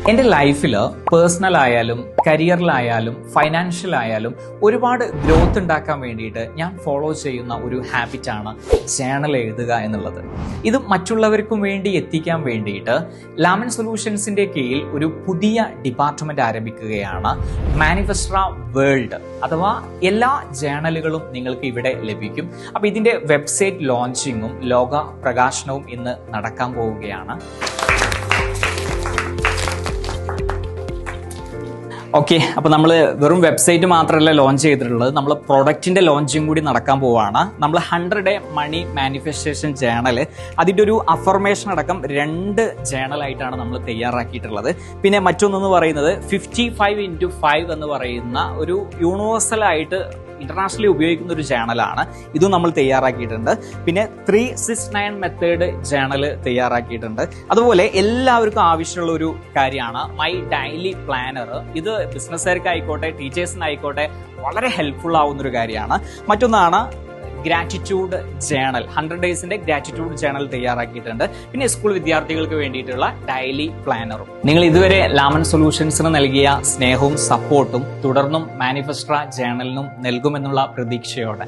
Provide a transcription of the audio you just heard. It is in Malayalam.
എൻ്റെ ലൈഫിൽ പേഴ്സണൽ ആയാലും കരിയറിലായാലും ഫൈനാൻഷ്യൽ ആയാലും ഒരുപാട് ഗ്രോത്ത് ഉണ്ടാക്കാൻ വേണ്ടിയിട്ട് ഞാൻ ഫോളോ ചെയ്യുന്ന ഒരു ഹാബിറ്റാണ് ജേണൽ എഴുതുക എന്നുള്ളത്. ഇത് മറ്റുള്ളവർക്കും വേണ്ടി എത്തിക്കാൻ വേണ്ടിയിട്ട് ലാമൻ സൊല്യൂഷൻസിൻ്റെ കീഴിൽ ഒരു പുതിയ ഡിപ്പാർട്ട്മെന്റ് ആരംഭിക്കുകയാണ്. മാനിഫെസ്റ്റ്ര വേൾഡ് അഥവാ എല്ലാ ജേണലുകളും നിങ്ങൾക്ക് ഇവിടെ ലഭിക്കും. അപ്പോൾ ഇതിൻ്റെ വെബ്സൈറ്റ് ലോഞ്ചിങ്ങും ലോക പ്രകാശനവും ഇന്ന് നടക്കാൻ പോവുകയാണ്. ഓക്കെ, അപ്പോൾ നമ്മൾ വെറും വെബ്സൈറ്റ് മാത്രമല്ല ലോഞ്ച് ചെയ്തിട്ടുള്ളത്, നമ്മൾ പ്രൊഡക്റ്റിൻ്റെ ലോഞ്ചിങ് കൂടി നടക്കാൻ പോവുകയാണ്. നമ്മൾ 100 ഡേ മണി മാനിഫെസ്റ്റേഷൻ ജേണൽ, അതിൻ്റെ ഒരു അഫർമേഷൻ അടക്കം 2 ജേണലായിട്ടാണ് നമ്മൾ തയ്യാറാക്കിയിട്ടുള്ളത്. പിന്നെ മറ്റൊന്നെന്ന് പറയുന്നത് 55x5 എന്ന് പറയുന്ന ഒരു യൂണിവേഴ്സലായിട്ട് ഇന്റർനാഷണലി ഉപയോഗിക്കുന്ന ഒരു ജേണലാണ്. ഇതും നമ്മൾ തയ്യാറാക്കിയിട്ടുണ്ട്. പിന്നെ 369 മെത്തേഡ് ജേണൽ തയ്യാറാക്കിയിട്ടുണ്ട്. അതുപോലെ എല്ലാവർക്കും ആവശ്യമുള്ള ഒരു കാര്യമാണ് മൈ ഡെയിലി പ്ലാനർ. ഇത് ബിസിനസ്സുകാർക്കായിക്കോട്ടെ ടീച്ചേഴ്സിനായിക്കോട്ടെ വളരെ ഹെൽപ്ഫുൾ ആവുന്ന ഒരു കാര്യമാണ്. മറ്റൊന്നാണ് ഗ്രാറ്റിറ്റ്യൂഡ് ജേണൽ, 100 ഡേയ്സിന്റെ ഗ്രാറ്റിറ്റ്യൂഡ് ജേണൽ തയ്യാറാക്കിയിട്ടുണ്ട്. പിന്നെ സ്കൂൾ വിദ്യാർത്ഥികൾക്ക് വേണ്ടിയിട്ടുള്ള ഡെയിലി പ്ലാനറും. നിങ്ങൾ ഇതുവരെ ലാമൻ സൊല്യൂഷൻസിന് നൽകിയ സ്നേഹവും സപ്പോർട്ടും തുടർന്നും മാനിഫെസ്റ്റ്ര ജേണലിനും നൽകുമെന്നുള്ള പ്രതീക്ഷയോടെ